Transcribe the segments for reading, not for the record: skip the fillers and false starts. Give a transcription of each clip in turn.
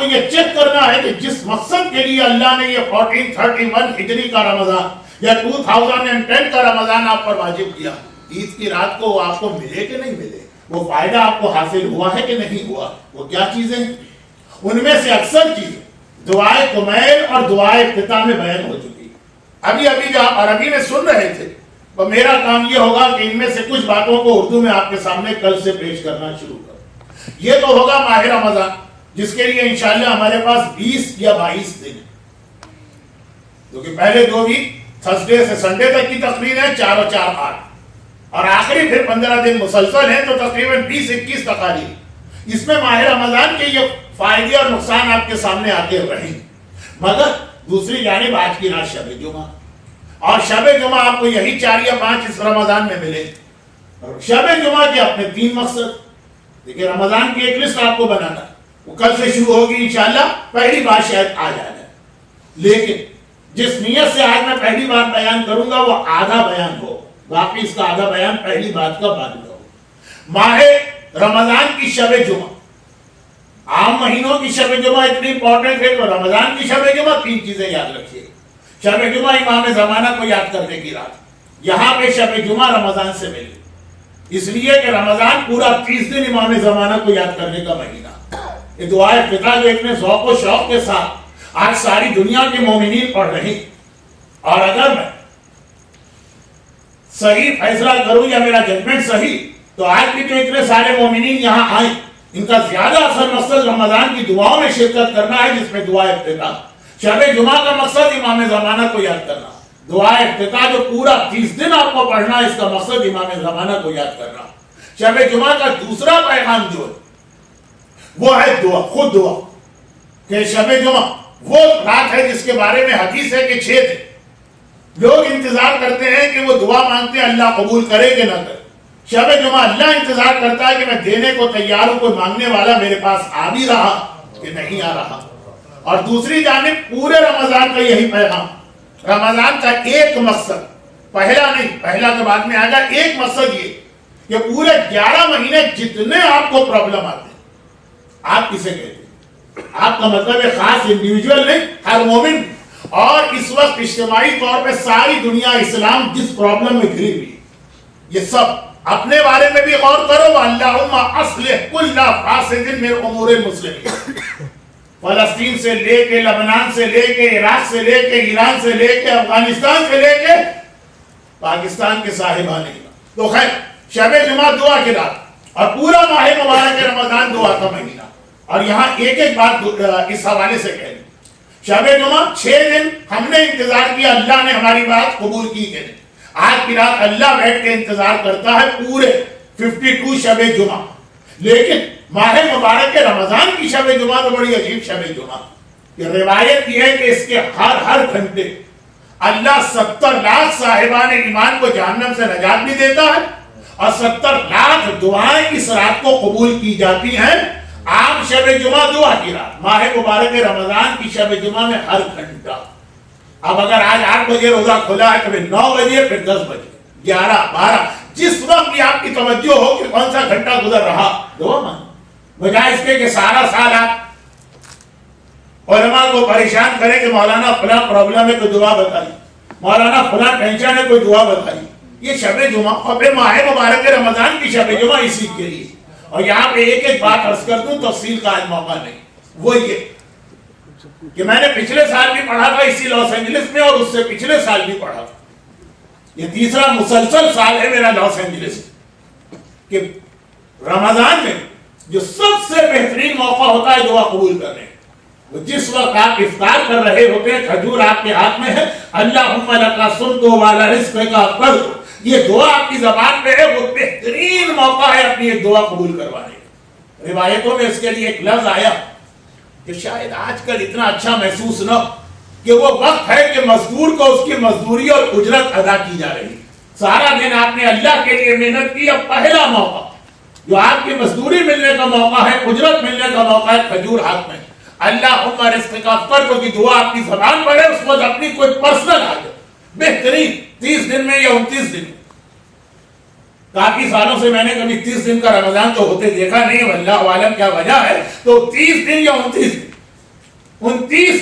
یہ چیک کرنا ہے کہ جس مقصد کے لیے اللہ نے یہ 1431 ہجری کا رمضان یا 2010 کا رمضان آپ پر واجب کیا، عید کی رات کو وہ آپ کو ملے کہ نہیں ملے، وہ فائدہ آپ کو حاصل ہوا ہے کہ نہیں ہوا، وہ کیا چیزیں ہیں؟ ان میں سے اکثر چیزیں دعائے کمیل اور دعائے افتتاح میں بیان ہو چکی۔ ابھی جو آپ عربی میں سن رہے تھے، تو میرا کام یہ ہوگا کہ ان میں سے کچھ باتوں کو اردو میں آپ کے سامنے کل سے پیش کرنا شروع کروں۔ یہ تو ہوگا ماہ رمضان، جس کے لیے انشاءاللہ ہمارے پاس 20 یا 22 دن، کیونکہ پہلے 2 ویک تھرسڈے سے سنڈے تک کی تقریر ہے، 4 اور 4 8، اور آخری پھر 15 دن مسلسل ہیں، تو تقریباً 20-21 تقاریر۔ اس میں ماہ رمضان کے یہ فائدے اور نقصان آپ کے سامنے آتے رہیں، مگر دوسری جانب آج کی رات شب جمعہ، اور شب جمعہ آپ کو یہی 4 یا 5 اس رمضان میں ملے۔ شب جمعہ کے اپنے 3 مقصد، دیکھیں رمضان کی ایک لسٹ آپ کو بنانا، وہ کل سے شروع ہوگی انشاءاللہ، پہلی بات شاید آج آ جائے، لیکن جس نیت سے آج میں پہلی بات بیان کروں گا وہ آدھا بیان ہو، باقی اس کا آدھا بیان پہلی بات کا بعد میں ہو۔ ماہ رمضان کی شب جمعہ، عام مہینوں کی شب جمعہ اتنی امپورٹنٹ ہے، تو رمضان کی شب جمعہ 3 چیزیں یاد رکھیے۔ شب جمعہ امام زمانہ کو یاد کرنے کی رات، یہاں پہ شب جمعہ رمضان سے ملی، اس لیے کہ رمضان پورا 30 دن امام زمانہ کو یاد کرنے کا مہینہ۔ یہ دعائے افتتاح جو اتنے ذوق و شوق کے ساتھ آج ساری دنیا کے مومنین پڑھ رہے ہیں، اور اگر میں صحیح فیصلہ کروں یا میرا ججمنٹ صحیح، تو آج بھی جو اتنے سارے مومنین یہاں آئیں، ان کا زیادہ اصل مقصد رمضان کی دعاؤں میں شرکت کرنا ہے، جس میں دعائے افتتاح۔ شب جمعہ کا مقصد امام زمانہ کو یاد کرنا، دعائے افتتاح جو پورا 30 دن آپ کو پڑھنا ہے، اس کا مقصد امام زمانہ کو یاد کرنا۔ شب جمعہ کا دوسرا پیغام جو ہے وہ ہے دعا، خود دعا، کہ شب جمعہ وہ رات ہے جس کے بارے میں حدیث ہے کہ 6 دن لوگ انتظار کرتے ہیں کہ وہ دعا مانگتے ہیں اللہ قبول کرے کہ نہ کرے۔ شب جمعہ اللہ انتظار کرتا ہے کہ میں دینے کو تیار ہوں، کوئی مانگنے والا میرے پاس آ بھی رہا کہ نہیں آ رہا۔ اور دوسری جانب پورے رمضان کا یہی پیغام، رمضان کا ایک مقصد، پہلا نہیں، پہلا تو بعد میں آئے گا، ایک مقصد یہ کہ پورے 11 مہینے جتنے آپ کو پرابلم آتے ہیں، آپ کسے کہتے ہیں؟ آپ کا مطلب ہے خاص انڈیویجول نہیں، ہر مومن۔ اور اس وقت اجتماعی طور پہ ساری دنیا اسلام جس پرابلم میں گھری ہوئی، یہ سب اپنے بارے میں بھی غور کرو، اللہم اصلح کل فاسد من امور المسلمین۔ فلسطین سے لے کے، لبنان سے لے کے، عراق سے لے کے، ایران سے لے کے، افغانستان سے لے کے پاکستان کے صاحبان ایمان۔ تو خیر، شب جمعہ دعا کی رات، اور پورا ماہ مبارک رمضان دعا کا مہینہ۔ اور یہاں ایک ایک بات اس حوالے سے کہہ دیں، شب جمعہ 6 دن ہم نے انتظار کیا، اللہ نے ہماری بات قبول کی کہ نہیں۔ آج کی رات اللہ بیٹھ کے انتظار کرتا ہے پورے 52 شب جمعہ۔ لیکن ماہ مبارک رمضان کی شب جمعہ تو بڑی عجیب شب جمعہ۔ یہ روایت یہ ہے کہ اس کے ہر گھنٹے اللہ 70 لاکھ صاحبان ایمان کو جہنم سے نجات بھی دیتا ہے، اور 70 لاکھ دعائیں اس رات کو قبول کی جاتی ہیں۔ عام شب جمعہ دعا کی رات، ماہ مبارک رمضان کی شب جمعہ میں ہر گھنٹہ۔ اب اگر آج 8 بجے روزہ کھلا ہے، کبھی 9 بجے، پھر 10 بجے، 11 12، جس وقت بھی آپ کی توجہ ہو کہ کون سا گھنٹہ گزر رہا، دعا مانگو، بجائے اس کے کہ سارا سال آپ علماء کو پریشان کریں کہ مولانا فلاں پرابلم ہے کوئی دعا بتائیے، مولانا فلاں ٹینشن ہے کوئی دعا بتائیے۔ یہ شب جمعہ اور پھر ماہ مبارک رمضان کی شب جمعہ اسی کے لیے۔ اور یہاں پہ ایک ایک بات عرض کر دوں، تفصیل کا آج موقع نہیں، وہ یہ کہ میں نے پچھلے سال بھی پڑھا تھا اسی لاس اینجلس میں، اور اس سے پچھلے سال بھی پڑھا تھا، یہ تیسرا مسلسل سال ہے میرا لاس اینجلس، کہ رمضان میں جو سب سے بہترین موقع ہوتا ہے دعا قبول کرنے، وہ جس وقت آپ افطار کر رہے ہوتے ہیں، کھجور آپ کے ہاتھ میں ہے، اللہم لک صمت وعلی رزقک افطرت، یہ دعا آپ کی زبان پہ ہے، وہ بہترین موقع ہے اپنی ایک دعا قبول کروانے کا۔ روایتوں میں اس کے لیے ایک لفظ آیا کہ شاید آج کل اتنا اچھا محسوس نہ، کہ وہ وقت ہے کہ مزدور کو اس کی مزدوری اور اجرت ادا کی جا رہی، سارا دن آپ نے اللہ کے لیے محنت کی، اب پہلا موقع جو آپ کی مزدوری ملنے کا موقع ہے، اجرت ملنے کا موقع ہے، کھجور ہاتھ میں، اللہم رزقک افطرت کی دعا آپ کی زبان پر ہے، اس وقت اپنی کوئی پرسنل حاجت بہترین 30 دن میں یا 29 دن میں، کافی سالوں سے میں نے کبھی 30 دن کا رمضان تو ہوتے دیکھا نہیں، واللہ عالم کیا وجہ ہے، تو 30 دن یا 29 دن 29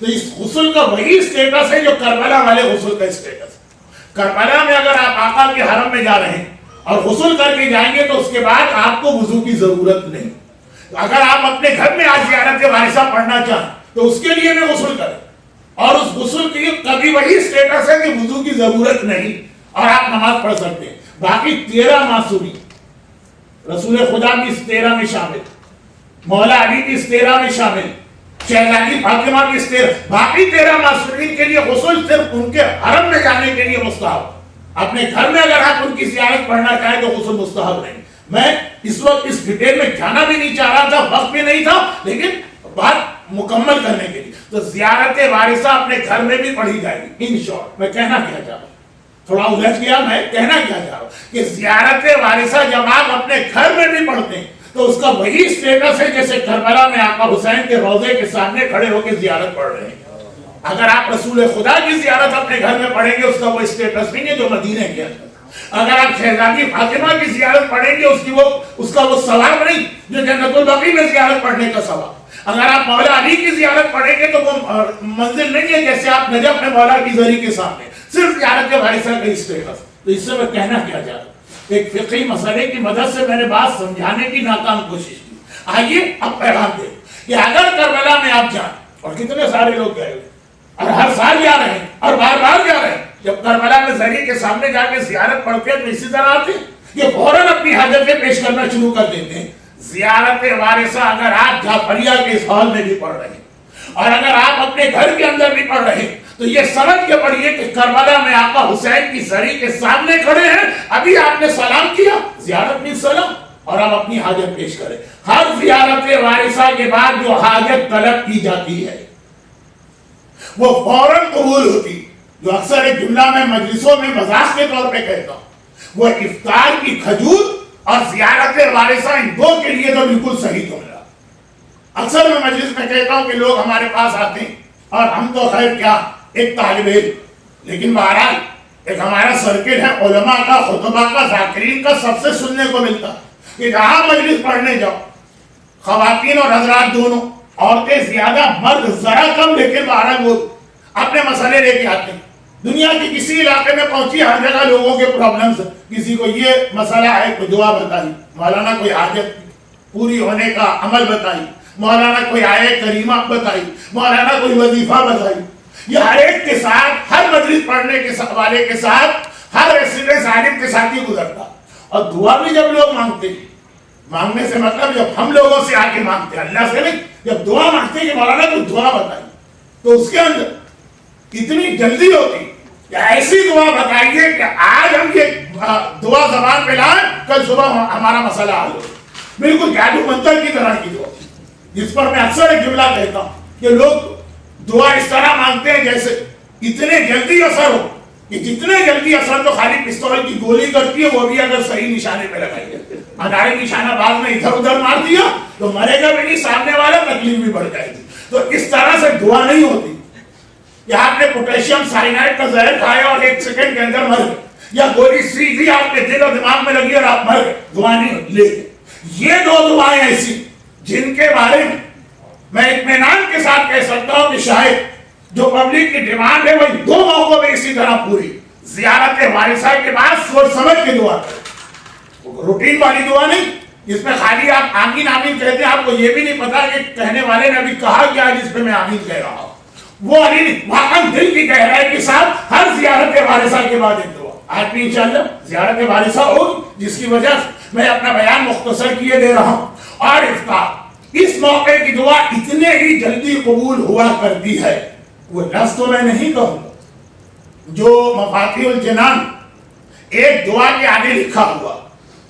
تو اس غسل کا وہی اسٹیٹس ہے جو کربلا والے غسل کا اسٹیٹس ہے۔ کربلا میں اگر آپ آقا کے حرم میں جا رہے ہیں اور غسل کر کے جائیں گے تو اس کے بعد آپ کو وضو کی ضرورت نہیں۔ اگر آپ اپنے گھر میں آج زیارت وارثہ پڑھنا چاہیں تو اس کے لیے بھی غسل کریں، اور اس غسل کی کبھی وہی اسٹیٹس ہے کہ وضو کی ضرورت نہیں اور آپ نماز پڑھ سکتے ہیں۔ باقی 13 معصومی رسول خدا بھی اس 13 میں شامل، مولا علی بھی اس 13 میں شامل، شہزادی فاطمہ بھی اس 13، باقی 13 معصومین کے لیے غسل صرف ان کے حرم میں جانے کے لیے مستحب۔ اپنے گھر میں اگر آپ ان کی زیارت پڑھنا چاہیں تو غسل مستحب نہیں۔ میں اس وقت اس ڈیٹیل میں جانا بھی نہیں چاہ رہا تھا، وقت بھی نہیں تھا، لیکن بات مکمل کرنے کے لیے تو زیارت وارثہ اپنے گھر میں بھی پڑھی جائے گی۔ ان شارٹ میں کہنا کیا چاہ رہا ہوں، تھوڑا الجھ گیا، میں کہنا کیا چاہ رہا ہوں کہ زیارت وارثہ جب آپ اپنے گھر میں بھی پڑھتے ہیں تو اس کا وہی اسٹیٹس ہے جیسے کربلا میں آقا حسین کے روضے کے سامنے کھڑے ہو کے زیارت پڑھ رہے ہیں۔ اگر آپ رسول خدا کی زیارت اپنے گھر میں پڑھیں گے اس کا وہ اسٹیٹس نہیں ہے جو مدینے کے اندر۔ اگر آپ شہزادی فاطمہ کی زیارت پڑھیں گے اس کا وہ ثواب نہیں جو جنت البقیع میں زیارت پڑھنے کا ثواب۔ اگر آپ مولا علی کی زیارت پڑھیں گے تو وہ منزل نہیں ہے جیسے آپ نجف میں مولا کی زری کے سامنے، صرف زیارت وارثہ کا اسٹیٹس۔ تو اس سے میں کہنا کیا چاہتا ہوں، ایک فقہی مسئلے کی مدد سے میں نے بات سمجھانے کی ناکام کوشش کی۔ آئیے اب پیغام دیں کہ اگر کربلا میں آپ جائیں، اور کتنے سارے لوگ گئے ہوئے اور ہر سال جا رہے ہیں اور بار بار جا رہے ہیں، جب کربلا میں زری کے سامنے جا کے زیارت پڑھتے ہیں تو اسی طرح آتے ہیں، یہ فوراً اپنی حاجتیں پیش کرنا شروع کر دیتے ہیں۔ زیارت وارثہ اگر آپ جعفریہ کے اس ہال میں بھی پڑھ رہے ہیں اور اگر آپ اپنے گھر کے اندر بھی پڑھ رہے ہیں تو یہ سمجھ کے پڑھیے کہ کربلا میں آقا حسین کی زری کے سامنے کھڑے ہیں، ابھی آپ نے سلام کیا، زیارت میں سلام، اور آپ اپنی حاجت پیش کریں۔ ہر زیارت وارثہ کے بعد جو حاجت طلب کی جاتی ہے وہ فوراً قبول ہوتی، جو اکثر ایک جملہ میں مجلسوں میں مذاق کے طور پہ کہتا ہوں، وہ افطار کی کھجور اور زیارت وارثہ، ان دو کے لیے تو بالکل صحیح جملہ۔ اکثر میں مجلس میں کہتا ہوں کہ لوگ ہمارے پاس آتے ہیں اور ہم تو خیر کیا ایک طالب علم، لیکن بہرحال ایک ہمارا سرکل ہے علماء کا، خطبہ کا، ذاکرین کا، سب سے سننے کو ملتا کہ جہاں مجلس پڑھنے جاؤ، خواتین اور حضرات دونوں، عورتیں زیادہ مرد ذرا کم، لیکن بہرحال وہ اپنے مسئلے لے کے آتے ہیں۔ دنیا کی کسی علاقے میں پہنچی ہر جگہ لوگوں کے پرابلمز، کسی کو یہ مسئلہ ہے کوئی دعا بتائی، مولانا کوئی حاجت پوری ہونے کا عمل بتائی، مولانا کوئی آیت کریمہ بتائی، مولانا کوئی وظیفہ بتائی۔ یہ ہر ایک کے ساتھ، ہر مجلس پڑھنے کے والے کے ساتھ، ہر ریسیڈنس عالم کے ساتھ ہی گزرتا۔ اور دعا بھی جب لوگ مانگتے ہیں، مانگنے سے مطلب جب ہم لوگوں سے آ کے مانگتے ہیں، اللہ سے نہیں، جب دعا مانگتے ہیں کہ مولانا کوئی دعا بتائی تو اس کے اندر اتنی جلدی ہوتی کہ ایسی دعا بتائیے کہ آج ہم یہ دعا زبان پہ لائیں، کل صبح ہمارا مسئلہ حل ہو۔ بالکل جادو منتر کی طرح کی دعا، جس پر میں اکثر ایک جملہ کہتا ہوں کہ لوگ دعا اس طرح مانگتے ہیں جیسے اتنے جلدی اثر ہو کہ جتنے جلدی اثر تو خالی پستول کی گولی کرتی ہے، وہ بھی اگر صحیح نشانے پہ لگائی ہے، اگر نشانہ بعد میں ادھر ادھر مار دیا تو مرے گا بھی نہیں سامنے والا، تکلیف بھی بڑھ جائے گی۔ تو اس طرح سے دعا نہیں ہوتی کہ آپ نے پوٹیشیم سائنائڈ کا زہر کھایا اور 1 سیکنڈ کے اندر مر گئے، یا گولی سیدھی آپ کے دل اور دماغ میں لگی اور آپ مر گئے، دعا نہیں ہوتی۔ لیکن یہ دو دعائیں ایسی جن کے بارے میں اطمینان کے ساتھ کہہ سکتا ہوں کہ شاید جو پبلک کی ڈیمانڈ ہے وہ دو موقعوں میں اسی طرح پوری۔ زیارت وارثہ کے بعد سوچ سمجھ کے دعا کریں، روٹین والی دعا نہیں جس میں خالی آپ آمین آمین کہتے ہیں، آپ کو یہ بھی نہیں پتا کہ کہنے والے نے ابھی کہا کیا جس پہ میں آمین کہہ رہا ہوں، وہ علی نہیں، واقعا دل کی گہرائی کے ساتھ ہر زیارت وارثہ کے بعد ایک دعا۔ آج بھی انشاءاللہ زیارت وارثہ ہوگی، جس کی وجہ سے میں اپنا بیان مختصر کیے دے رہا ہوں۔ اور افطار، اس موقع کی دعا اتنے ہی جلدی قبول ہوا کرتی ہے، وہ لفظ تو میں نہیں کہوں جو مفاتیح الجنان ایک دعا کے آگے لکھا ہوا،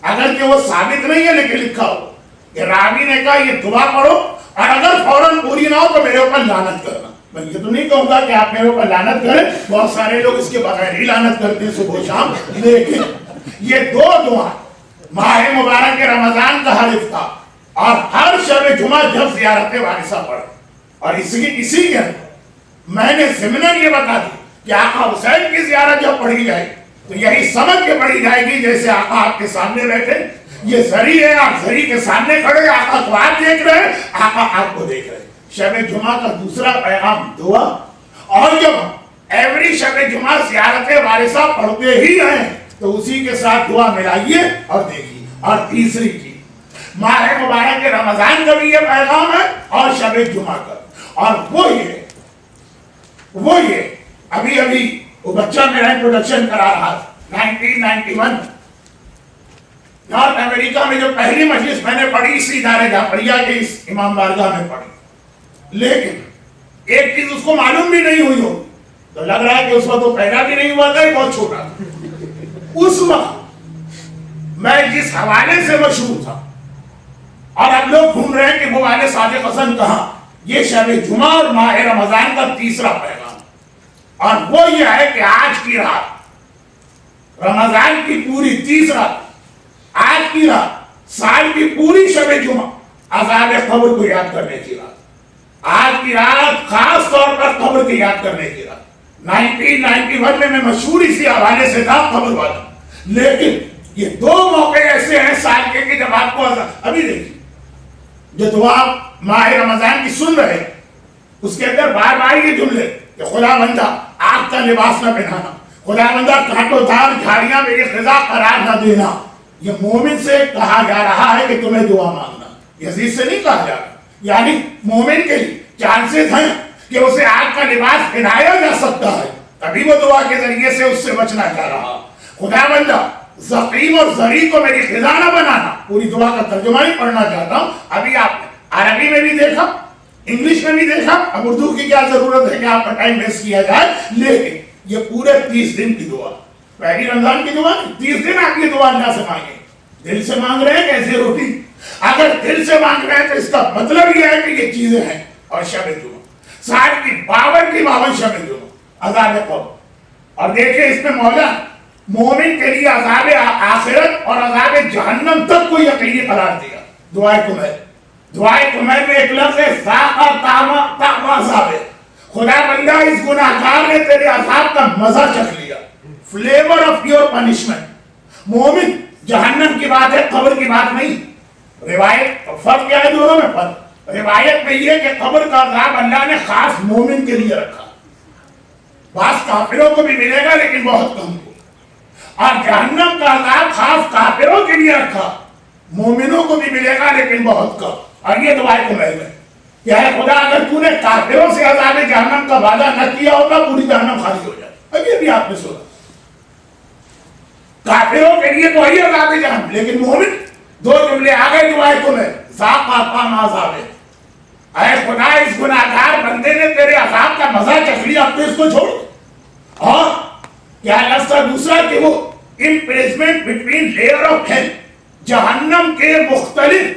اگرچہ وہ ثابت نہیں ہے لیکن لکھا ہوا کہ راوی نے کہا یہ دعا پڑھو اور اگر فوراً پوری نہ ہو تو میرے اوپر لعنت کرنا۔ میں یہ تو نہیں کہوں گا کہ آپ میرے اوپر لعنت کریں، بہت سارے لوگ اس کے بغیر ہی لعنت کرتے ہیں صبح و شام، لیکن یہ دو دعا ماہ مبارک رمضان کا ہر افطار اور ہر شب جمعہ جب زیارت وارثہ پڑھے، اور اسی کے اندر میں نے ضمناً یہ بتا دی کہ آقا حسین کی زیارت جب پڑھی جائے تو یہی سمجھ کے پڑھی جائے گی جیسے آقا آپ کے سامنے بیٹھے، یہ زری ہے، آپ زری کے سامنے کھڑے، آقا کو آپ دیکھ رہے ہیں، آقا آپ کو دیکھ رہے ہیں۔ شب جمعہ کا دوسرا پیغام دعا، اور جب ایوری شب جمعہ زیارت وارثہ پڑھتے ہی ہیں تو اسی کے ساتھ دعا ملائیے اور دیکھیے۔ اور تیسری چیز، ماہ مبارک رمضان کا بھی یہ پیغام ہے اور شب جمعہ کا، اور وہ یہ ابھی وہ بچہ میرا انٹروڈکشن کرا رہا تھا 1991 نارتھ امریکہ میں جو پہلی مجلس میں نے پڑھی اسی ادارے جعفریہ کے اس امام بارگاہ میں پڑھی، لیکن ایک چیز اس کو معلوم بھی نہیں ہوئی ہو، تو لگ رہا ہے کہ اس وقت وہ پیدا بھی نہیں ہوا تھا، بہت چھوٹا تھا۔ اس وقت میں جس حوالے سے مشہور تھا، اور اب لوگ ڈھونڈ رہے ہیں کہ وہ والے صادق حسن کہاں، یہ شب جمعہ اور ماہ رمضان کا تیسرا پیغام، اور وہ یہ ہے کہ آج کی رات، رمضان کی پوری 30 رات، آج کی رات، سال کی پوری شب جمعہ عذاب قبر کو یاد کرنے کی رات، آج کی رات خاص طور پر قبر کی یاد کرنے کی رات۔ 1991 میں مشہور اسی حوالے سے تھا قبر والا، لیکن یہ دو موقع ایسے ہیں سال کے کہ جب آپ کو ابھی دیکھیے جو دعا ماہ رمضان کی سن رہے اس کے اندر بار بار یہ جملے کہ خدا بندہ آگ کا لباس نہ پہنانا، خدا بندہ کانٹوں دار جھاڑیاں میری غذا قرار نہ دینا، یہ مومن سے کہا جا رہا ہے کہ تمہیں دعا مانگنا، یزید سے نہیں کہا جا رہا۔ یعنی مومن کے لیے چانسز ہیں کہ اسے آگ کا لباس پہنایا جا سکتا ہے، تبھی وہ دعا کے ذریعے سے اس سے بچنا چاہ رہا۔ خدا بندہ زقیم اور زری کو میری غذا نہ بنانا، پوری دعا کا ترجمہ ہی پڑھنا چاہتا ہوں۔ ابھی آپ نے عربی میں بھی دیکھا، انگلش میں بھی دیکھا، اب اردو کی کیا ضرورت ہے کہ آپ کا ٹائم ویسٹ کیا جائے، لیکن یہ پورے 30 دن کی دعا، پہلی رمضان کی دعا نہیں، 30 دن آپ یہ دعا اللہ سے مانگیں۔ دل سے مانگ رہے ہیں کیسے روٹی، اگر دل سے مانگ رہے ہیں تو اس کا مطلب یہ ہے کہ یہ چیزیں ہیں۔ اور شب جمعہ سال کی 52 شب جمعہ عذاب قبر، اور دیکھیں اس میں مولا مومن کے لیے عذاب آخرت اور عذاب جہنم تک کو یقینی قرار دیا۔ دعائے کمیر میں ایک لفظ ہے ذاق طعم عذاب، خدا بندہ اس گناہگار نے تیرے عذاب کا مزہ چکھ لیا، فلیور آف یور پنشمنٹ۔ مومن جہنم کی بات ہے، قبر کی بات نہیں۔ روایت فرق کیا ہے دونوں میں؟ فرق روایت میں یہ کہ قبر کا عذاب اللہ نے خاص مومن کے لیے رکھا، بعض کافروں کو بھی ملے گا لیکن بہت کم کو، اور جہنم کا عذاب خاص کافروں کے لیے رکھا، مومنوں کو بھی ملے گا لیکن بہت کم۔ اور یہ دعائے کو میں کیا ہے، خدا اگر تو نے کافروں سے عذاب جہنم کا وعدہ نہ کیا ہوگا پوری جہنم خالی ہو جائے۔ اب یہ بھی آپ نے سنا، کافروں کے لیے تو وہی عذاب جہنم، لیکن مومن دو جملے آ گئے دعائے کو میں ذاق طعم عذاب، اے خدا اس گناہگار بندے نے تیرے عذاب کا مزہ چکھ لیا، اب تو اس کو چھوڑ۔ اور کیا لفظ دوسرا کہ وہ imprisonment between layer of hell، جہنم کے مختلف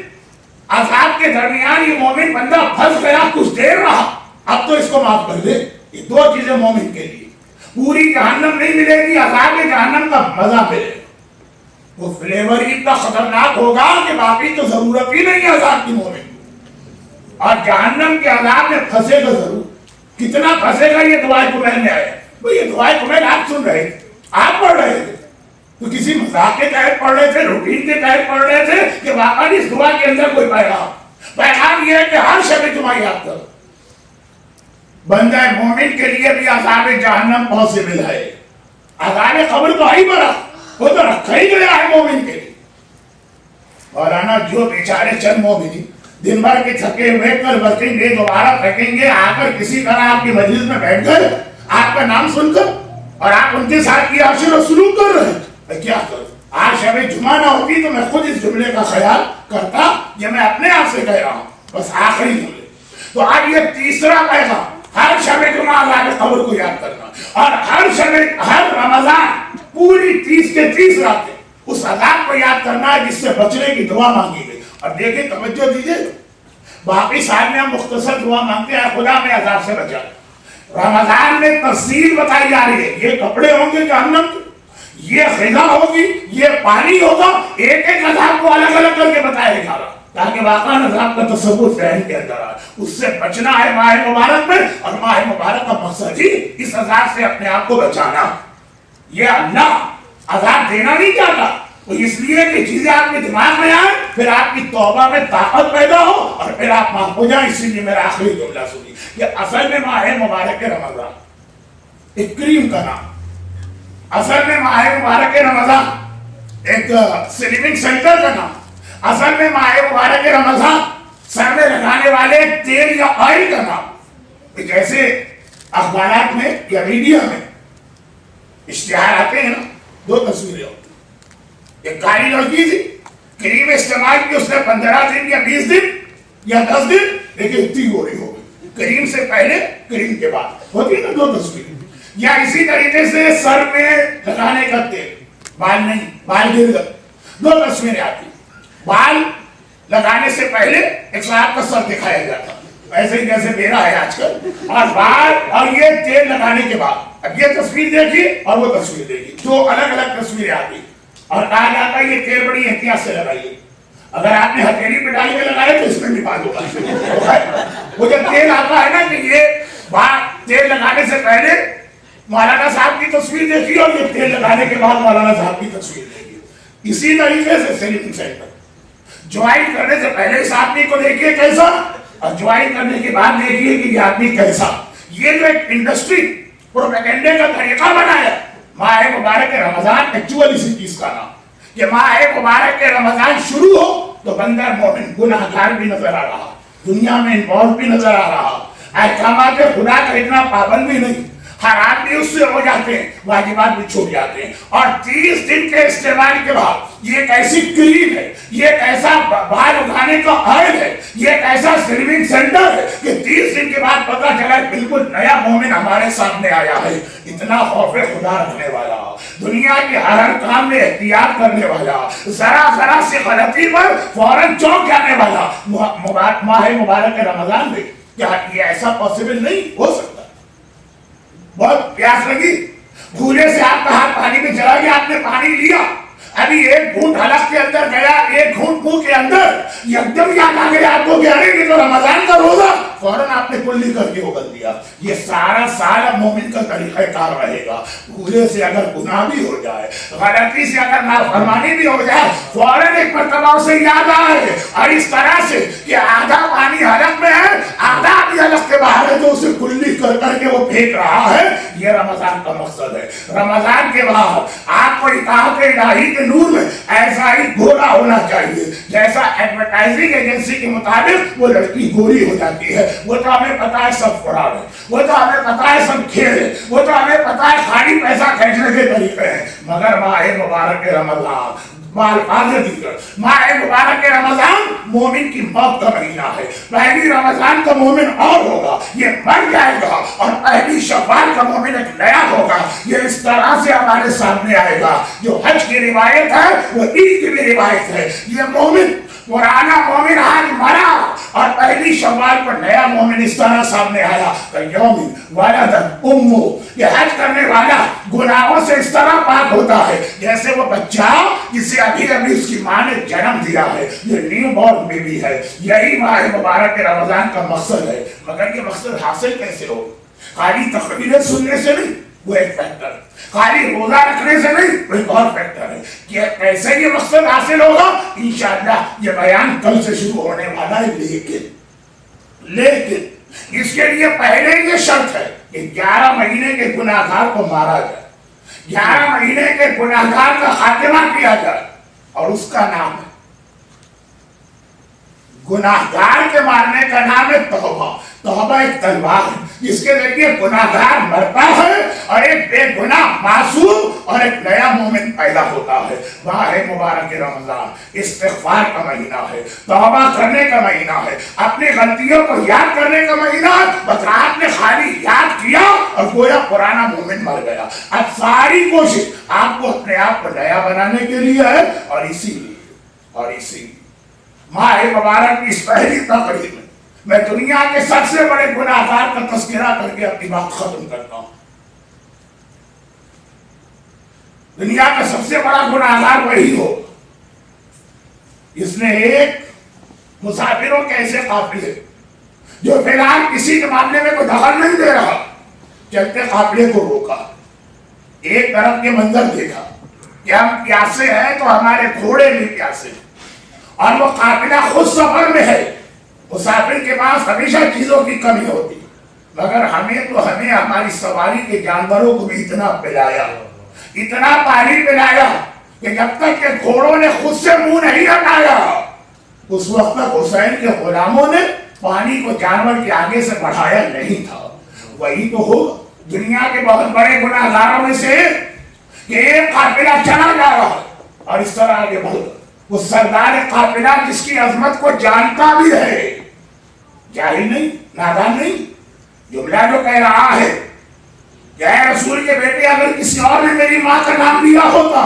عذاب کے درمیان یہ مومن بندہ پھنس گیا، کچھ دیر رہا، اب تو اس کو معاف کر دے۔ یہ دو چیزیں مومن کے لیے، پوری جہنم نہیں ملے گی، عذاب جہنم کا مزہ ملے گا، وہ فلیور ہی اتنا خطرناک ہوگا کہ باقی تو ضرورت ہی نہیں ہے عذاب کی مومن کو۔ اور جہنم کے عذاب میں پھنسے گا ضرور، کتنا پھنسے گا یہ دعائے کمیر میں آیا۔ یہ دعائے کمیر آپ سن رہے تھے، آپ پڑھ رہے تھے تو کسی مذاق کے تحت پڑھ رہے تھے، روٹین کے تحت پڑھ رہے تھے کہ واقعی اس دعا کے اندر کوئی پیغام یہ ہے کہ ہر شب جمعہ یاد کرو۔ بندہ مومن کے لیے بھی عذاب جہنم پاسبل ہے، عذاب قبر تو ہی پر وہ تو رکھا ہی گیا ہے مومن کے لیے۔ اور آنا جو بیچارے چند مومنی دن بھر کے تھکے ہوئے کل برسیں گے، دوبارہ تھکیں گے، آ کر کسی طرح آپ کی مجلس میں بیٹھ کر آپ کا نام سن کر اور آپ ان کے ساتھ کی عاشر و سلوک کر رہے ہیں، کیا کروں؟ آج شب جمعہ نہ ہوتی تو میں خود اس جملے کا خیال کرتا، یہ میں اپنے آپ سے کہہ رہا ہوں، بس آخری جملے۔ تو آج یہ تیسرا پیغام، ہر شب جمعہ عذاب قبر کو یاد کرنا، اور ہر رمضان پوری 30 کے 30 راتیں اس عذاب کو یاد کرنا ہے جس سے بچنے کی دعا مانگی گئی۔ اور دیکھیں توجہ دیجئے، باقی سال میں ہم مختصر دعا مانگتے ہیں خدا میں عذاب سے بچا، رمضان میں تفصیل بتائی جا رہی ہے، یہ کپڑے ہوں گے جہنم کے، یہ غذا ہوگی، یہ پانی ہوگا، ایک ایک عذاب کو الگ الگ کر کے بتایا جا رہا تاکہ واقعا عذاب کا تصور ذہن کے اندر آئے۔ اس سے بچنا ہے ماہ مبارک میں، اور ماہ مبارک کا مقصد ہی اس عذاب سے اپنے آپ کو بچانا۔ یہ اللہ عذاب دینا نہیں چاہتا، وہ اس لیے کہ چیزیں آپ کے دماغ میں آئیں پھر آپ کی توبہ میں طاقت پیدا ہو اور پھر آپ معاف ہو جائیں. اسی لیے میرا آخری جملہ سنیے کہ اصل میں ماہ مبارک رمضان ایک کریم کا نام, اصل میں ماہ مبارک رمضان ایک سلیمنگ سینٹر کا نام, اصل میں ماہ مبارک رمضان سر میں لگانے والے تیل یا آئل کا نام. جیسے اخبارات میں یا میڈیا میں اشتہار آتے ہیں نا, 2 تصویریں ہوتی, ایک کالی لڑکی تھی, کریم استعمال کی اس نے 15 دن یا 20 دن یا 10 دن, لیکن اتنی گوری ہو گئی, کریم سے پہلے کریم کے بعد, ہوتی ہے نا 2 تصویریں. یا اسی طریقے سے سر میں لگانے کا تیل, بال نہیں, بال گر گئے, 2 تصویریں آتی, بال لگانے سے پہلے ایک صاحب کا سر دکھایا جاتا, ایسے ہی جیسے میرا ہے آج کل, اور بال اور یہ تیل لگانے کے بعد اب یہ تصویر دیکھی اور وہ تصویر دیکھی, 2 الگ الگ تصویریں آتی اور کہا جاتا ہے یہ تیل بڑی احتیاط سے لگائیے, اگر آپ نے ہتھیلی پہ ڈال کے لگایا تو اس میں بھی بات ہوگا. وہ جب تیل آتا ہے نا کہ یہ تیل لگانے سے پہلے مولانا صاحب کی تصویر دیکھی اور یہ تیل لگانے کے بعد مولانا صاحب کی تصویر دیکھی. اسی طریقے سے سلیمنگ سینٹر جوائن کرنے سے پہلے اس آدمی کو دیکھیے کیسا, اور جوائن کرنے کے بعد دیکھیے کہ یہ آدمی کیسا. یہ جو ایک انڈسٹری پروپیگنڈے کا طریقہ بنایا. ماہ مبارک رمضان ایکچوئل اسی چیز کا نام, کہ ماہ مبارک رمضان شروع ہو تو بندہ مومن گناہ گار بھی نظر آ رہا, دنیا میں انوالو بھی نظر آ رہا, احکامات خدا کا اتنا پابند بھی نہیں, حرام بھی اس سے ہو جاتے ہیں, واجبات بھی چھوٹ جاتے ہیں. اور 30 دن کے استعمال کے بعد یہ ایک ایسی کریم ہے, یہ ایک ایسا بال اٹھانے کا آئل ہے, یہ ایک ایسا سلیمنگ سینٹر ہے کہ 30 دن کے بعد پتہ چلا بالکل نیا مومن ہمارے سامنے آیا ہے. اتنا خوف خدا رکھنے والا, دنیا کے ہر کام میں احتیاط کرنے والا, ذرا ذرا سے غلطی پر فوراً چونک جانے والا ماہ مبارک رمضان میں. کیا یہ ایسا پاسبل نہیں ہو سکتا؟ بہت پیاس لگی, بھولے سے آپ کا ہاتھ پانی میں چلا گیا, آپ نے پانی لیا, ابھی ایک گھونٹ حلق کے اندر گیا, ایک گھونٹ منہ کے اندر, ایک دم یاد آ گیا آپ کو کہ ارے یہ تو رمضان کا روزہ, فوراً آپ نے کلی کر کے ابل دیا. یہ سارا سال اب مومن کا طریقہ کار رہے گا. بھولے سے اگر گناہ بھی ہو جائے, غلطی سے اگر نافرمانی بھی ہو جائے, فوراً ایک مرتبہ اسے یاد آئے, اور اس طرح سے کہ آدھا پانی حلق میں ہے, آدھا بھی حلق کے باہر ہے, تو اسے کلی کر کر کے وہ پھینک رہا ہے. یہ رمضان کا مقصد ہے. رمضان کے بعد آپ کو اطاعت الہی کے نور میں ایسا ہی گورا ہونا چاہیے جیسا ایڈورٹائزنگ ایجنسی کے مطابق وہ لڑکی گوری ہو جاتی ہے. وہ تو ہمیں پتا ہے سب فراڈ ہے, وہ تو ہمیں پتا ہے سب کھیل ہے, وہ تو ہمیں پتا ہے خالی پیسہ کھینچنے کے طریقے ہیں. مگر ماہ مبارک رمضان ماہ مبارک رمضان مومن کی موت کا مہینہ ہے. پہلی رمضان کا مومن اور ہوگا, یہ مر جائے گا, اور پہلی شوال کا مومن ایک نیا ہوگا. یہ اس طرح سے ہمارے سامنے آئے گا. جو حج کی روایت ہے وہ عید کی بھی روایت ہے. یہ مومن پرانا مومن آج مرا اور پہلی شوال کو نیا مومن اس طرح سامنے آیا. یوم ولدت امہ, یہ حج کرنے والا گناہوں سے اس طرح پاک ہوتا ہے جیسے وہ بچہ جسے ابھی ابھی اس کی ماں نے جنم دیا ہے. یہ نیو بورن بیبی ہے. یہی ماہ مبارک رمضان کا مقصد ہے. مگر یہ مقصد حاصل کیسے ہو؟ خالی تقریریں سننے سے نہیں, وہ ایک فیکٹر, خالی روزہ رکھنے سے نہیں, وہ ایک اور فیکٹر ہے. کہ کیسے یہ مقصد حاصل ہوگا, انشاءاللہ یہ بیان کل سے شروع ہونے والا ہے. لیکن اس کے لیے پہلے یہ شرط ہے کہ 11 مہینے کے گناہگار کو مارا جائے, 11 مہینے کے گناہگار کا خاتمہ کیا جائے. اور اس کا نام ہے, گناہگار کے مارنے کا نام ہے توبہ. توبہ ایک تلوار ہے جس کے ذریعے گناہگار مرتا ہے اور ایک بے گناہ معصوم اور ایک نیا مومن پیدا ہوتا ہے. ماہ مبارک رمضان استغفار کا مہینہ ہے, توبہ کرنے کا مہینہ ہے, اپنی غلطیوں کو یاد کرنے کا مہینہ ہے. بس آپ نے خالی یاد کیا اور گویا پرانا مومن مر گیا. اب ساری کوشش آپ کو اپنے آپ کو نیا بنانے کے لیے ہے. اور اسی ماہ مبارک کی اس پہلی تقریب میں میں دنیا کے سب سے بڑے گناہگار کا تذکرہ کر کے اپنی بات ختم کرتا ہوں. دنیا کا سب سے بڑا گناہگار وہی ہو جس نے ایک مسافروں کے ایسے قافلے جو فی الحال کسی کے معاملے میں کوئی دخل نہیں دے رہا, چلتے قافلے کو روکا, ایک طرف کے منظر دیکھا کہ ہم پیاسے ہیں تو ہمارے گھوڑے بھی پیاسے, اور وہ قافلہ خود سفر میں ہے، مسافر کے پاس ہمیشہ چیزوں کی کمی ہوتی، مگر ہمیں ہماری سواری کے جانوروں کو بھی اتنا پلایا، اتنا پانی پلایا کہ جب تک کہ گھوڑوں نے خود سے منہ نہیں ہٹایا اس وقت تک حسین کے غلاموں نے پانی کو جانور کے آگے سے بڑھایا نہیں تھا۔ وہی تو ہو دنیا کے بہت بڑے گناہگاروں میں سے کہ ایک قافلہ چلا جا رہا اور اس طرح آگے بڑھ، وہ سردار قافلہ جس کی عظمت کو جانتا بھی ہے، جاہل نہیں، نادان نہیں، جملہ جو کہہ رہا ہے کہ اے رسول کے بیٹے اگر کسی اور نے میری ماں کا نام لیا ہوتا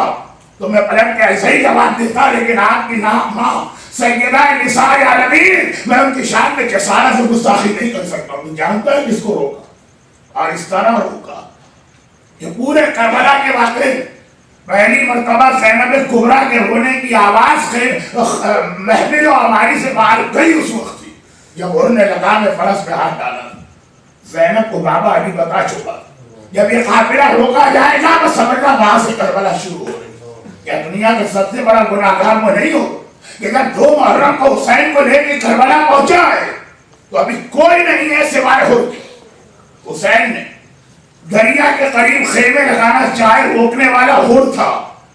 تو میں پلٹ کے ایسا ہی جواب دیتا، لیکن آپ کی نام ماں سیدہ نساء العالمین، میں ان کی شان میں جسارت سے گستاخی نہیں کر سکتا ہوں۔ جانتا ہے کس کو روکا اور اس طرح روکا کہ پورے کربلا کے واقعے پہلی مرتبہ زینب کبریٰ کے رونے کی آواز محفل و عماری سے باہر گئی اس وقت تھی جب انہوں نے لگام فرس پہ ہاتھ ڈالا۔ زینب کو بابا ابھی بتا چکا جب یہ قافلہ روکا جائے گا تو سمجھنا وہاں سے کربلا شروع ہو رہی۔ کیا دنیا کا سب سے بڑا گناہگار وہ نہیں ہو کہ جب 2 محرم کو حسین کو لے کے کربلا پہنچا ہے تو ابھی کوئی نہیں ہے سوائے حسین نے دریا کے قریب خیمے لگانا چاہے روکنے والا ہور تھا،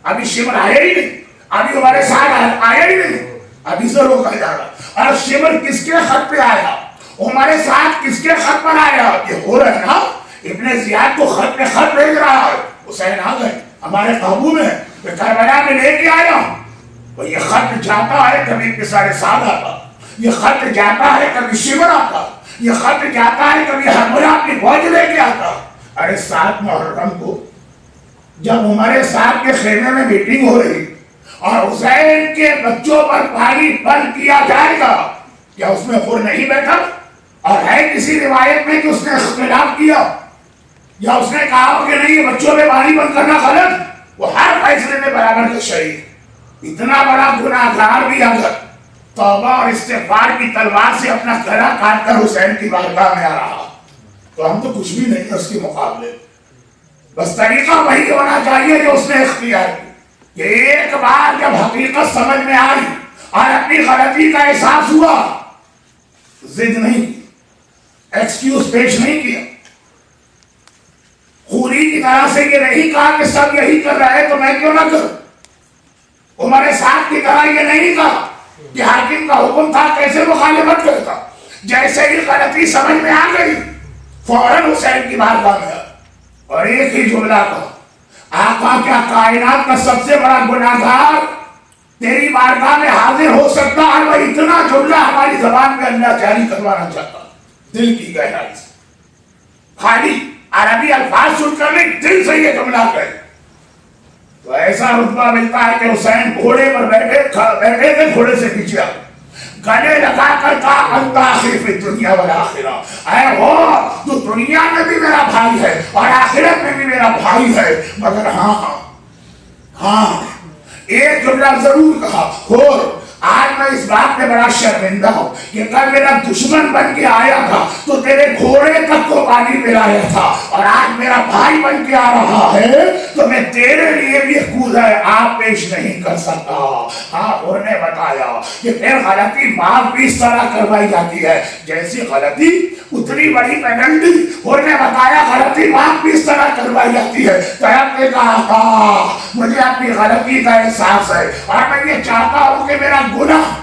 ابھی شمر آیا ہی نہیں، ابھی ہمارے ساتھ آیا ہی نہیں، ابھی سے روکا جا رہا۔ اور شمر کس کے خط پہ آیا، ہمارے ساتھ کس کے خط پر آیا؟ یہ ہور ہے نا، ابن زیاد کو خط پہ خط بھیج رہا ہے، حسین آ گئے ہمارے قابو میں، میں کربلا میں لے کے آیا ہوں۔ یہ خط جاتا ہے کبھی پسارے ساتھ آتا، یہ خط جاتا ہے کبھی شمر آتا، یہ خط جاتا ہے کبھی حرملہ اپنی فوج لے کے آتا۔ ارے 7 محرم کو جب ہمارے ساتھ کے خیمے میں میٹنگ ہو رہی اور حسین کے بچوں پر پانی بند کیا جائے گا، کیا اس میں خور نہیں بیٹھا؟ اور ہے کسی روایت میں کہ اس نے اختلاف کیا یا اس نے کہا کہ نہیں بچوں میں پانی بند کرنا غلط؟ وہ ہر فیصلے میں برابر کا شہید۔ اتنا بڑا گناہگار بھی اگر توبہ اور استغفار کی تلوار سے اپنا گلا کاٹ کر حسین کی بارگاہ میں آ رہا تو ہم تو کچھ بھی نہیں اس کے مقابلے۔ بس طریقہ وہی ہونا چاہیے جو اس نے اختیار کی کہ ایک بار جب حقیقت سمجھ میں آئی اور اپنی غلطی کا احساس ہوا، ضد نہیں کی، ایکسکیوز پیش نہیں کیا، خوری کی طرح سے یہ نہیں کہا کہ سب یہی کر رہے تو میں کیوں نہ کروں، عمر سعد کی طرح یہ نہیں کہا کہ حاکم کا حکم تھا کیسے مخالفت کرتا، جیسے ہی غلطی سمجھ میں آ گئی فوراً حسین کی بارگاہ میں اور ایک ہی جملہ کہا، آقا کیا کائنات کا سب سے بڑا گناہگار تیری بارگاہ میں حاضر ہو سکتا ہے؟ وہ اتنا جملہ ہماری زبان میں اللہ جاری کروانا چاہتا، دل کی گہرائی سے، خالی عربی الفاظ سن کر نہیں، دل سے یہ جملہ کہے تو ایسا رتبہ ملتا ہے کہ حسین گھوڑے پر بیٹھے تھے، گھوڑے سے پیچھے آ گلے لگا کر کہا انت اخی فی الدنیا والآخرہ، اے ہو تو دنیا میں بھی میرا بھائی ہے اور آخرت میں بھی میرا بھائی ہے، مگر ہاں ایک جملہ ضرور کہا، اور آج میں اس بات پہ بڑا شرمندہ ہوں کہ کل میرا دشمن بن کے آیا تھا تو تیرے گھوڑے تک کو پانی پلایا تھا، اور آج میرا بھائی بن کے آ رہا ہے تو میں تیرے لیے بھی کوزہ آپ پیش نہیں کر سکتا۔ ہاں انہوں نے بتایا کہ پھر غلطی معاف بھی اس طرح کروائی جاتی ہے جیسی غلطی اتنی بڑی پینلٹی، انہوں نے بتایا غلطی معاف بھی اس طرح کروائی جاتی ہے۔ طیب نے کہا مجھے اپنی غلطی کا احساس ہے اور میں یہ چاہتا ہوں کہ میرا گناہ،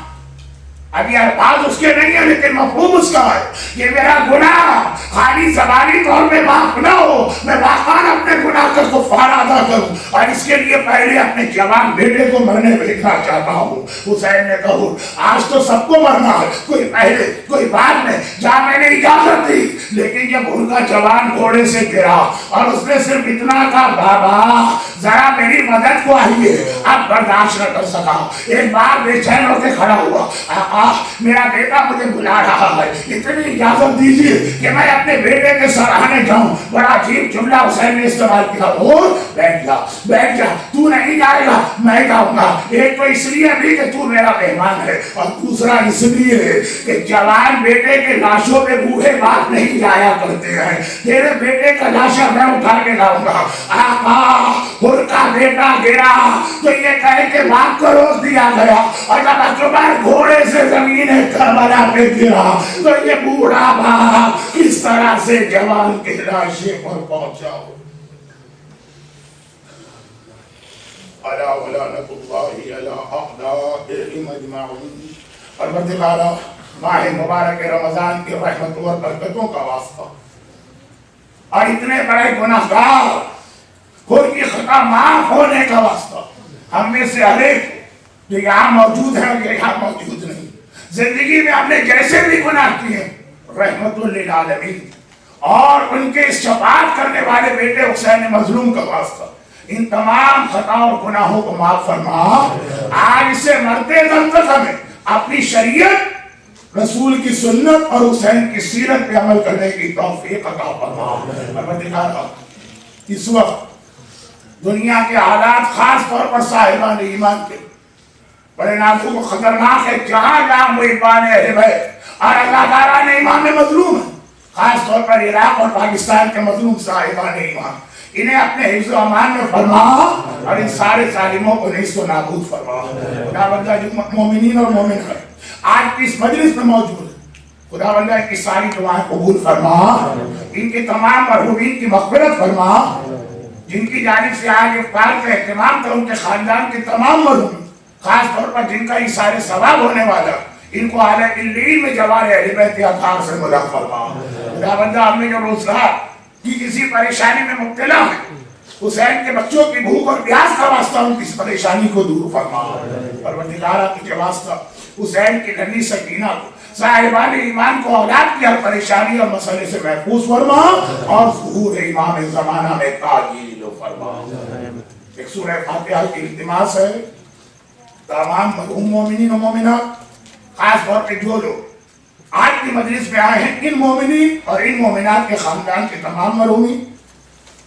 ابھی الفاظ اس کے نہیں ہیں لیکن مفہوم اس کا ہے کہ میرا گناہ خالی زبانی طور پہ معاف نہ ہو، میں واقعاً اپنے گناہ کا کفارہ ادا کروں، اور اس کے لیے پہلے اپنے جوان بیٹے کو مرنے بھیجنا چاہتا ہوں۔ حسین نے کہا آج تو سب کو مرنا ہے، کوئی پہلے کوئی بعد میں، جہاں میں نے اجازت دی، لیکن جب ان کا جوان گھوڑے سے گرا اور اس نے صرف اتنا کہا بابا ذرا میری مدد کو آئیے، اب برداشت نہ کر سکا، ایک بار بے چین ہو کے کھڑا ہوا، آقا میرا بیٹا مجھے بلا رہا ہے، اتنی اجازت دیجیے کہ میں اپنے بیٹے کے سراہنے جاؤں۔ بڑا عجیب جملہ حسین نے استعمال کیا، اور بیٹھ جا بیٹھ جا، تو نہیں جائے گا میں جاؤں گا۔ ایک تو اس لیے بھی کہ تو میرا مہمان ہے، اور دوسرا اس لیے کہ جوان بیٹے کے لاشوں پہ بوڑھے باپ نہیں جایا کرتے ہیں، تیرے بیٹے کا لاشا میں اٹھا کے لاؤں گا۔ آقا حر کا بیٹا گرا تو یہ کہے کہ باپ کو روک دیا گیا، اور جب عمر گھوڑے سے زمین کربلا پہ گرا تو یہ بوڑھا باپ کس طرح سے جوان کے لاشے پر پہنچا ہو۔ الا ولعنۃ اللہ علی اعدائہم اجمعین۔ پروردگارا ماہ مبارک رمضان کی رحمتوں اور برکتوں کا واسطہ اور اتنے بڑے گناہگار خود کی خطا معاف ہونے کا واسطہ ہم میں سے ہر ایک جو یہاں موجود ہے اور یہاں موجود نہیں، زندگی میں ہم نے جیسے بھی گناہ کیے رحمت للعالمین اور ان کے شفاعت کرنے والے بیٹے حسین مظلوم کا واسطہ ان تمام خطا اور گناہوں کو معاف فرما۔ آج سے مرتے دم تک ہمیں اپنی شریعت، رسول کی سنت اور حسین کی سیرت پہ عمل کرنے کی توفیق عطا فرما۔ پروردگارا اس وقت دنیا کے حالات خاص طور پر صاحبان ایمان کے بڑے نازک و خطرناک ہے، جہاں جہاں محبان اہل بیت اور اللہ تعالیٰ نے ایمان میں مظلوم ہے، خاص طور پر عراق اور پاکستان کے مظلوم صاحبان ایمان، انہیں اپنے حفظ و امان میں فرما اور ان سارے ظالموں کو نیست و نابود فرما۔ خدا بندہ جو مومنین اور مومنات آج کی اس مجلس میں موجود ہے، خدا بندہ ان کی ساری دعائیں قبول فرما، ان کے تمام مرحومین کی مغفرت فرما، جن کی جانب سے آج افطار کا اہتمام تھا ان کے خاندان کے تمام مرحومین، خاص طور پر جن کا یہ سارے ثواب ہونے والا، ان کو اعلیٰ علیین میں جوار اہل بیت اطہار سے مدد فرما۔ خدا بندہ ہم نے جو روزگار کی کسی پریشانی میں مبتلا ہے، حسین کے بچوں کی بھوک اور پیاس کا واسطہ ان کی اس پریشانی کو دور فرما۔ پروردگارا تجھے واسطہ حسین کی ننھی سکینہ کو، صاحبان ایمان کو اولاد کی ہر پریشانی اور مسئلے سے محفوظ فرما اور ظہور امام زمانہ میں تعجیل فرما۔ ایک سورہ فاتحہ کی التماس ہے تمام مرحوم مومنین و مومنات، خاص طور پہ جو لوگ آج کی مجلس میں آئے ہیں، ان مومنین اور ان مومنات کے خاندان کے تمام مرحومین،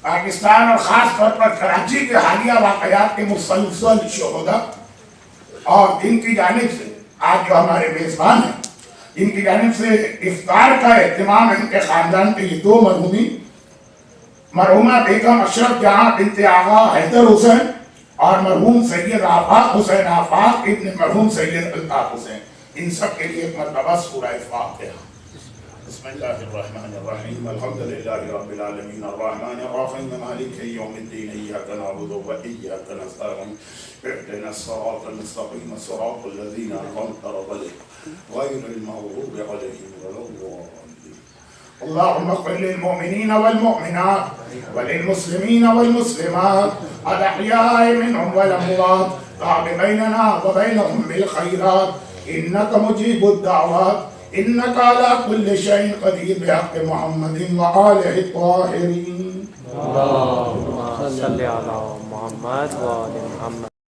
پاکستان اور خاص طور پر کراچی کے حالیہ واقعات کے مسلسل شہداء، اور جن کی جانب سے آج جو ہمارے میزبان ہیں، جن کی جانب سے افطار کا اہتمام ان کے خاندان کے یہ دو مرحومین، مرحومہ بیگم اشرف جہاں بنت آغا حیدر حسین اور مرحوم سید آفاق حسین آفاق ابن مرحوم سید الطاف حسین، ان سب کے لیے ایک مرتبہ سورہ فاتحہ۔ بسم اللہ الرحمن الرحیم، الحمدللہ رب العالمین، الرحمن الرحیم، مالک یوم الدین، ایاک نعبد و ایاک نستعین، اهدنا الصراط المستقیم، صراط الذین انعمت علیہم غیر المغضوب علیہم ولا الضالین۔ اللهم اغفر للمؤمنين والمؤمنات وللمسلمين والمسلمات الأحياء منهم والأموات، تاب بيننا وبينهم بالخيرات إنك مجيب الدعوات، إنك على كل شيء قدير، بحق محمد وآله الطاهرين۔ اللهم صل على محمد وآل محمد۔